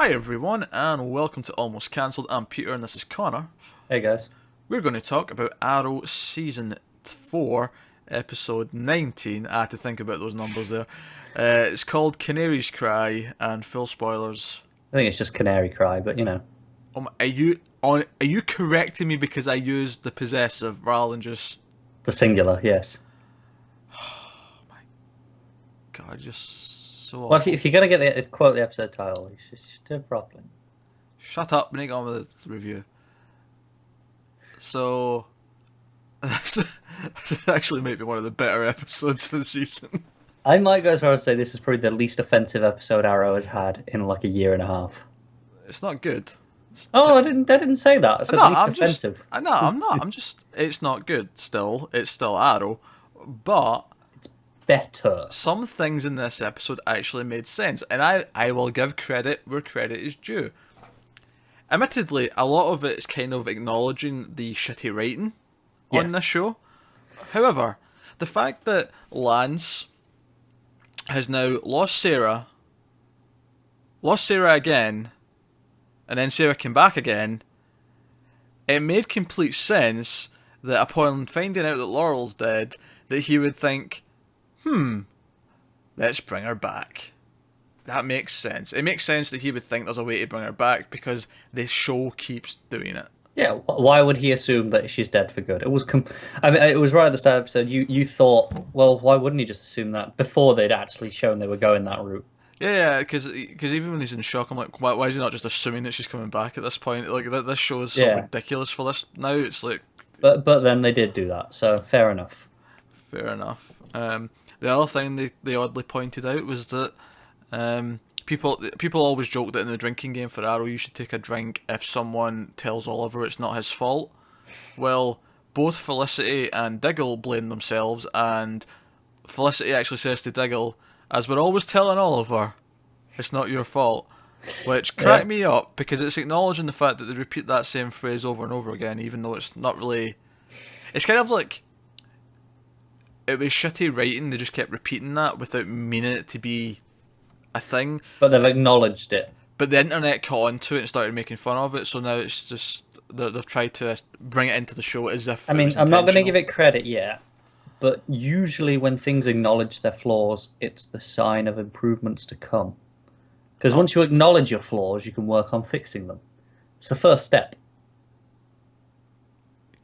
Hi everyone, and welcome to Almost Cancelled. I'm Peter, and this is Connor. Hey guys. We're going to talk about Arrow Season 4, Episode 19. I had to think about those numbers there. It's called Canary's Cry, and full spoilers. I think it's just Canary Cry, but you know. Are you correcting me because I used the possessive rather than just... The singular, yes. God, just so Well, awful. if you're going to get the quote the episode title, you should do it properly. Shut up, and get on with the review. So... This actually might be one of the better episodes of the season. I might go as far as to say this is probably the least offensive episode Arrow has had in like a year and a half. It's not good. Oh, I didn't say that. I said No, least offensive. No, I'm not. I'm just. It's not good. Still, it's still Arrow, but Better. some things in this episode actually made sense, and I will give credit where credit is due. Admittedly, a lot of it is kind of acknowledging the shitty writing on Yes. this show. However, the fact that Lance has now lost Sarah again, and then Sarah came back again, it made complete sense that upon finding out that Laurel's dead, that he would think, let's bring her back. That makes sense. It makes sense that he would think there's a way to bring her back because this show keeps doing it. Yeah, why would he assume that she's dead for good? I mean, it was right at the start of the episode. You thought, well, why wouldn't he just assume that before they'd actually shown they were going that route? Yeah, because even when he's in shock, I'm like, why is he not just assuming that she's coming back at this point? Like, this show is so Yeah. ridiculous for this now. It's like, But then they did do that, so fair enough. fair enough. The other thing they oddly pointed out was that people always joke that in the drinking game for Arrow, you should take a drink if someone tells Oliver it's not his fault. Well, both Felicity and Diggle blame themselves, and Felicity actually says to Diggle, as we're always telling Oliver, it's not your fault. Which cracked me up because it's acknowledging the fact that they repeat that same phrase over and over again, even though it's not really. It's kind of like it was shitty writing. They just kept repeating that without meaning it to be a thing. But they've acknowledged it. But the internet caught on to it and started making fun of it. So now it's just they've tried to bring it into the show as if. I it mean, was I'm not going to give intentional. it credit yet, but usually when things acknowledge their flaws, it's the sign of improvements to come. Because once you acknowledge your flaws, you can work on fixing them. It's the first step.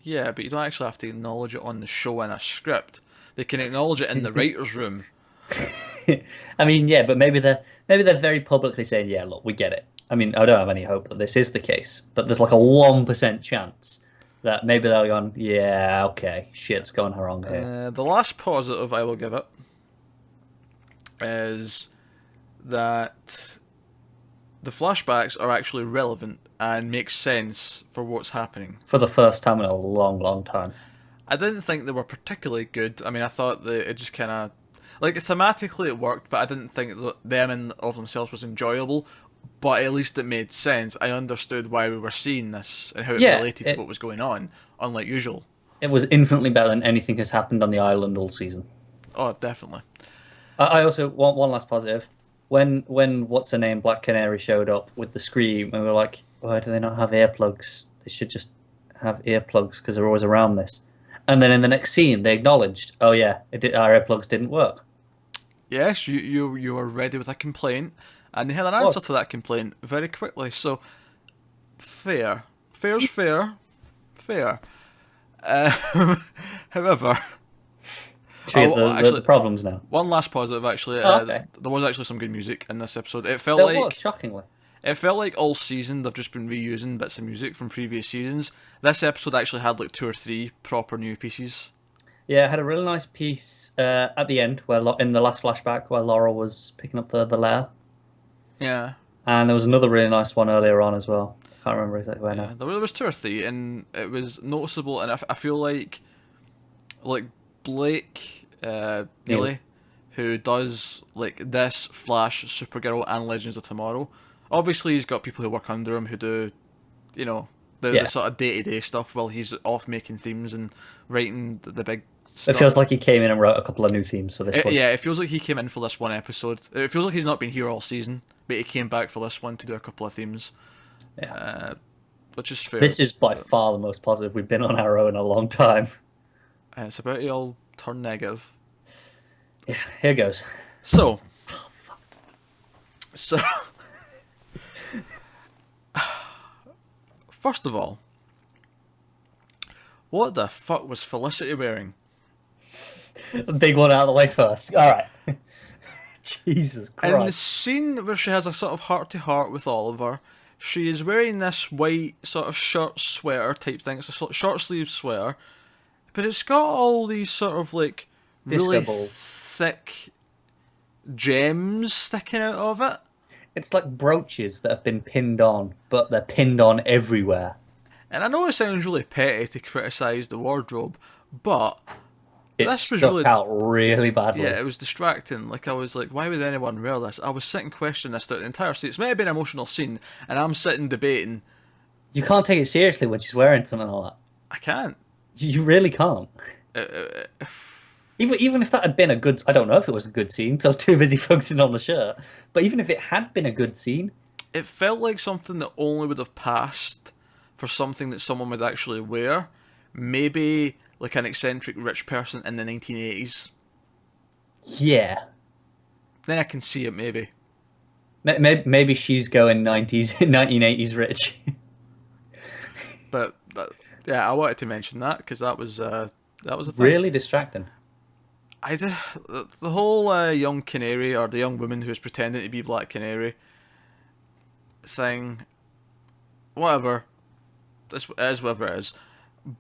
Yeah, but you don't actually have to acknowledge it on the show in a script. They can acknowledge it in the writers' room. I mean, yeah, but maybe they're very publicly saying, "Yeah, look, we get it." I mean, I don't have any hope that this is the case, but there's like a 1% chance that maybe they're going, "Yeah, okay, shit's going wrong here." The last positive I will give it is that the flashbacks are actually relevant and make sense for what's happening. For the first time in a long, long time. I didn't think they were particularly good. I mean, I thought that it just kind of like thematically it worked, but I didn't think that them in of themselves was enjoyable. But at least it made sense. I understood why we were seeing this and how it Yeah, related to what was going on, unlike usual. it was infinitely better than anything has happened on the island all season. Oh, definitely. I also want one last positive. When what's her name, Black Canary showed up with the scream, and we were like, why do they not have earplugs? They should just have earplugs because they're always around this. And then in the next scene, they acknowledged, oh yeah, our earplugs didn't work. Yes, you were ready with a complaint, and they had an Of answer course. to that complaint very quickly. So, fair. Fair's fair. Fair. However, Should we get the actually, problems now? one last positive. Actually, Oh, okay. there was actually some good music in this episode. It felt There like was, shockingly. it felt like all season they've just been reusing bits of music from previous seasons. This episode actually had like 2 or 3 proper new pieces. Yeah, it had a really nice piece at the end, where in the last flashback, where Laurel was picking up the lair. Yeah. And there was another really nice one earlier on as well. Can't remember exactly where Yeah, now. there was 2 or 3, and it was noticeable. And I feel like Blake Neely, who does like this, Flash, Supergirl, and Legends of Tomorrow. Obviously, he's got people who work under him who do, the Yeah. sort of day-to-day stuff while he's off making themes and writing the big It stuff. feels like he came in and wrote a couple of new themes for this one. Yeah, it feels like he came in for this one episode. It feels like he's not been here all season. but he came back for this one to do a couple of themes, Yeah. which is fair. This is by far the most positive we've been on Arrow in a long time. And it's about to all turn negative. Yeah, here goes. So, first of all, what the fuck was Felicity wearing? The big one out of the way first. All right. Jesus Christ. In the scene where she has a sort of heart-to-heart with Oliver, she is wearing this white sort of shirt sweater type thing. It's a sort of short-sleeve sweater, but it's got all these sort of like really thick gems sticking out of it. It's like brooches that have been pinned on, but they're pinned on everywhere. And I know it sounds really petty to criticise the wardrobe, but It this was stuck really out really badly. Yeah, it was distracting. Like, I was like, why would anyone wear this? I was sitting questioning this throughout the entire scene. It's might have been an emotional scene, and I'm sitting debating. You can't take it seriously when she's wearing something like that. I can't. You really can't. Even if that had been a good... I don't know if it was a good scene, because I was too busy focusing on the shirt. But even if it had been a good scene... It felt like something that only would have passed for something that someone would actually wear. Maybe like an eccentric rich person in the 1980s. Yeah. Then I can see it, maybe. Maybe she's going 1980s rich. But yeah, I wanted to mention that because that was a thing. Really distracting. I did the whole young Canary, or the young woman who's pretending to be Black Canary thing. Whatever, it is whatever it is.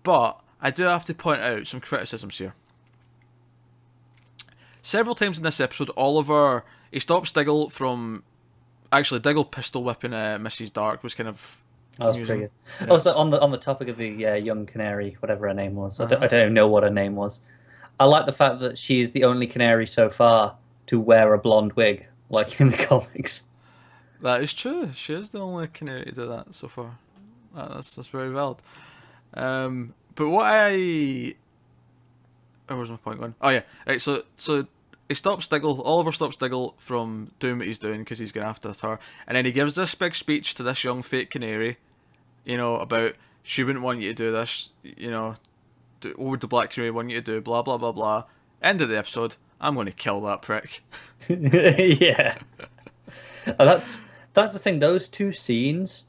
But I do have to point out some criticisms here. Several times in this episode, Oliver, he stops Diggle from... Actually, Diggle pistol whipping Mrs. Dark was kind of... That was pretty good. Yeah. Oh, so on the topic of the young Canary, whatever her name was, I don't even know what her name was. I like the fact that she is the only Canary so far to wear a blonde wig, like in the comics. That is true. She is the only Canary to do that so far. That's very valid. But what where's my point going? Oh yeah, right. So he stops Diggle. Oliver stops Diggle from doing what he's doing because he's going after her, and then he gives this big speech to this young fake Canary, about she wouldn't want you to do this, what would the Black Canary want you to do? Blah blah blah blah. End of the episode. I'm going to kill that prick. Yeah, that's the thing. Those two scenes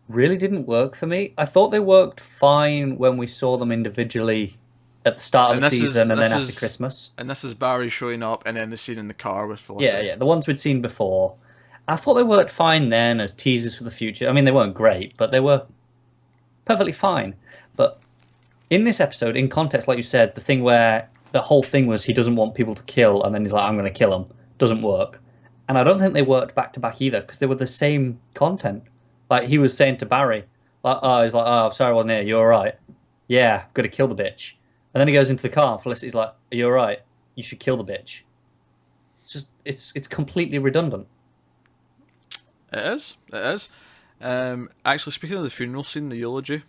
really didn't work for me. I thought they worked fine when we saw them individually at the start of the season and then after Christmas. And this is Barry showing up and then the scene in the car with Felicity. Yeah, the ones we'd seen before. I thought they worked fine then as teasers for the future. I mean, they weren't great, but they were perfectly fine. But in this episode, in context, like you said, the thing where the whole thing was he doesn't want people to kill and then he's like, I'm going to kill them, doesn't work. And I don't think they worked back to back either because they were the same content. Like, he was saying to Barry, he's like, I'm sorry I wasn't here, you alright? Yeah, I'm gonna kill the bitch. And then he goes into the car and Felicity's like, are you alright? You should kill the bitch. It's just, it's completely redundant. It is. Actually, speaking of the funeral scene, the eulogy,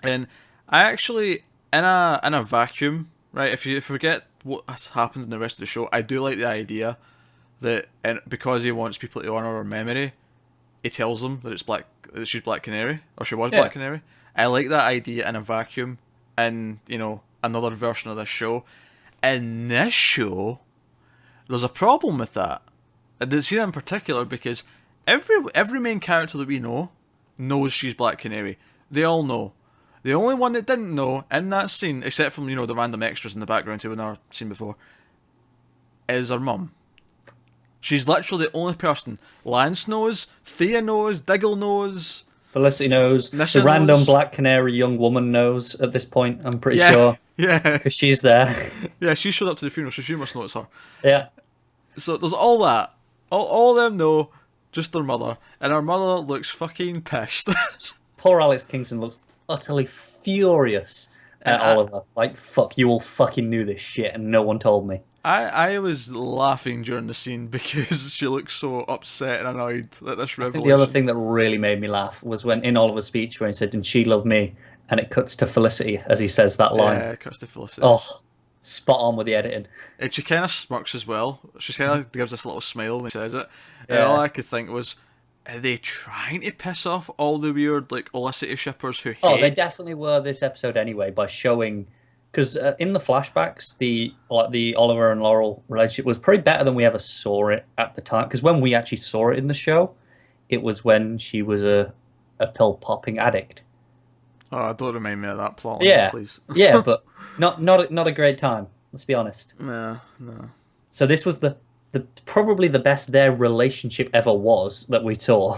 and I actually, in a vacuum, right, if you forget what has happened in the rest of the show, I do like the idea that, and because he wants people to honour her memory, he tells them that she's Black Canary, or she was Black Canary. I like that idea in a vacuum, in, another version of this show. In this show, there's a problem with that. The scene in particular, because every main character that we know knows she's Black Canary. They all know. The only one that didn't know in that scene, except from, the random extras in the background who we've never seen before, is her mum. She's literally the only person. Lance knows, Thea knows, Diggle knows, Felicity knows, Nissa the random knows. Black Canary young woman knows at this point, I'm pretty sure. Yeah. Because she's there. Yeah, she showed up to the funeral, so she must know it's her. Yeah. So there's all that. All of them know, just their mother. And her mother looks fucking pissed. Poor Alex Kingston looks utterly furious at Oliver. Like, fuck, you all fucking knew this shit and no one told me. I was laughing during the scene because she looked so upset and annoyed at this revelation. I think the other thing that really made me laugh was when in Oliver's speech when he said, and she loved me, and it cuts to Felicity as he says that line. Yeah, it cuts to Felicity. Oh, spot on with the editing. And she kind of smirks as well. She kind of gives this little smile when she says it. And all Yeah. I could think was, are they trying to piss off all the weird, like, Olicity shippers who Oh, they hate? definitely were this episode anyway by showing because in the flashbacks, the Oliver and Laurel relationship was probably better than we ever saw it at the time. Because when we actually saw it in the show, it was when she was a pill popping addict. Oh, don't remind me of that plot line, Yeah, please. yeah, but not a great time. Let's be honest. No, no. So this was the probably the best their relationship ever was that we saw,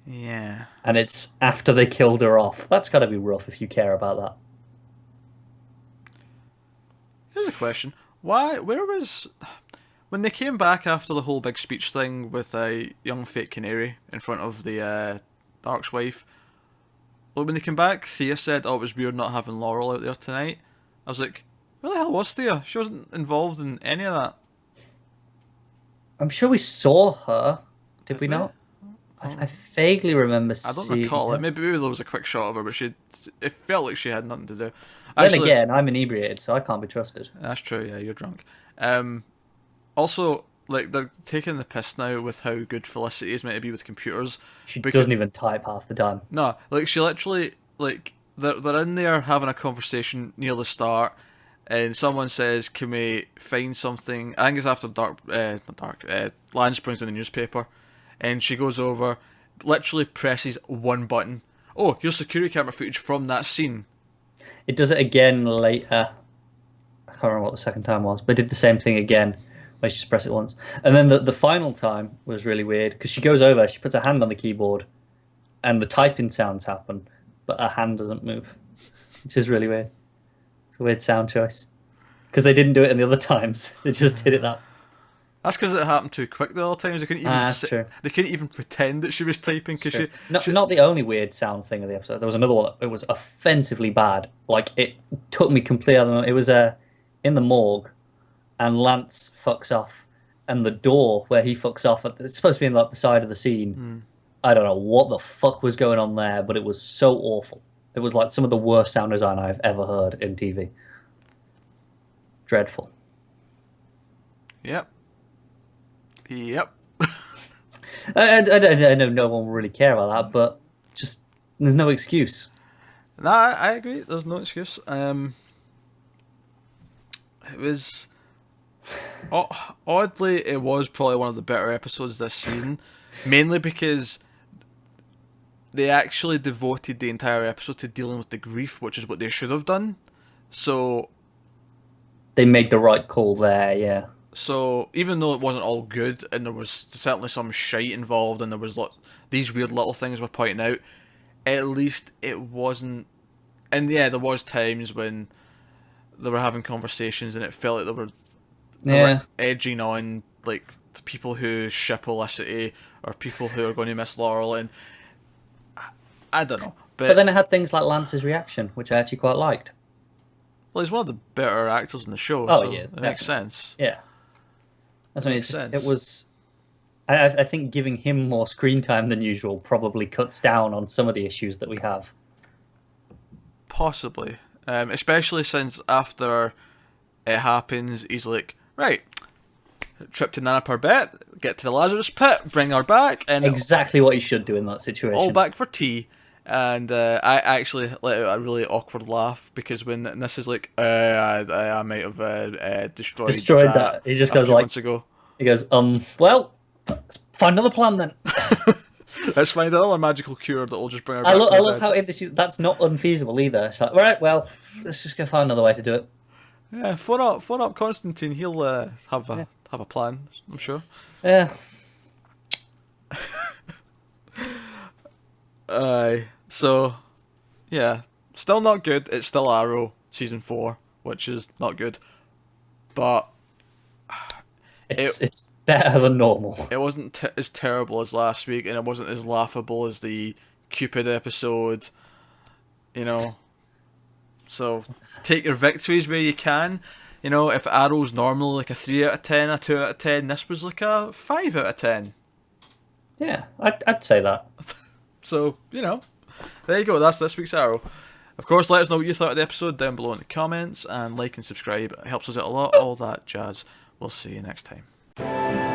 Yeah. and it's after they killed her off. That's got to be rough if you care about that. Here's a question. Where was... When they came back after the whole big speech thing with young fake Canary in front of the Dark's wife, well, when they came back, Thea said, oh, it was weird not having Laurel out there tonight. I was like, where the hell was Thea? She wasn't involved in any of that. I'm sure we saw her. Did we we? not? I vaguely remember I don't seeing recall her. it. Maybe there was a quick shot of her, but it felt like she had nothing to do. Then Actually, again, I'm inebriated, so I can't be trusted. that's true, yeah, you're drunk. Also, like, they're taking the piss now with how good Felicity is meant to be with computers. She Because, doesn't even type half the time. no, like, she literally, like, they're in there having a conversation near the start, and someone says, can we find something? I think it's after Lance brings in the newspaper, and she goes over, literally presses one button. Oh, here's security camera footage from that scene. It does it again later. I can't remember what the second time was, but it did the same thing again. Where she just press it once, and then the final time was really weird because she goes over, she puts her hand on the keyboard, and the typing sounds happen, but her hand doesn't move, which is really weird. It's a weird sound choice because they didn't do it in the other times. They just did it that. That's because it happened too quick the other times. They couldn't even That's true. they couldn't even pretend that she was typing because True. Not the only weird sound thing of the episode. There was another one that it was offensively bad. Like it took me completely out of the. It was in the morgue, and Lance fucks off, and the door where he fucks off. It's supposed to be in like the side of the scene. I don't know what the fuck was going on there, but it was so awful. It was like some of the worst sound design I've ever heard in TV. Dreadful. Yep. Yep. I know no one will really care about that, but just there's no excuse. No, I agree. There's no excuse. It was oddly, it was probably one of the better episodes this season, mainly because they actually devoted the entire episode to dealing with the grief, which is what they should have done. So They made the right call there, yeah. So even though it wasn't all good, and there was certainly some shite involved, and there was these weird little things we're pointing out, at least it wasn't. And yeah, there was times when they were having conversations, and it felt like they were edging on like the people who ship Olicity or people who are going to miss Laurel, and I don't know. But then it had things like Lance's reaction, which I actually quite liked. Well, he's one of the better actors in the show, Oh, so he is, it makes definitely. sense. Yeah. That's what I mean. Makes It sense. was. I think giving him more screen time than usual probably cuts down on some of the issues that we have. Possibly. Especially since after it happens, he's like, right, trip to Nana Parbat, get to the Lazarus Pit, bring her back, and Exactly what you should do in that situation. all back for tea. And I actually let out a really awkward laugh because when this is like, I might have destroyed that. He just a goes few like, months ago. he goes, well, let's find another plan then. Let's find another magical cure that will just bring her back. I from the love dead. how that's not unfeasible either. It's like, right, well, let's just go find another way to do it. Yeah, phone up Constantine. He'll have a plan, I'm sure. Yeah. So, yeah, still not good. It's still Arrow season 4, which is not good, but It's better than normal. it wasn't as terrible as last week, and it wasn't as laughable as the Cupid episode. You know, so take your victories where you can. You know, if Arrow's normally like a 3 out of 10, a 2 out of 10, this was like a 5 out of 10. Yeah, I'd say that. So, you know, there you go. That's this week's Arrow. Of course, let us know what you thought of the episode down below in the comments, and like and subscribe. It helps us out a lot, all that jazz. We'll see you next time.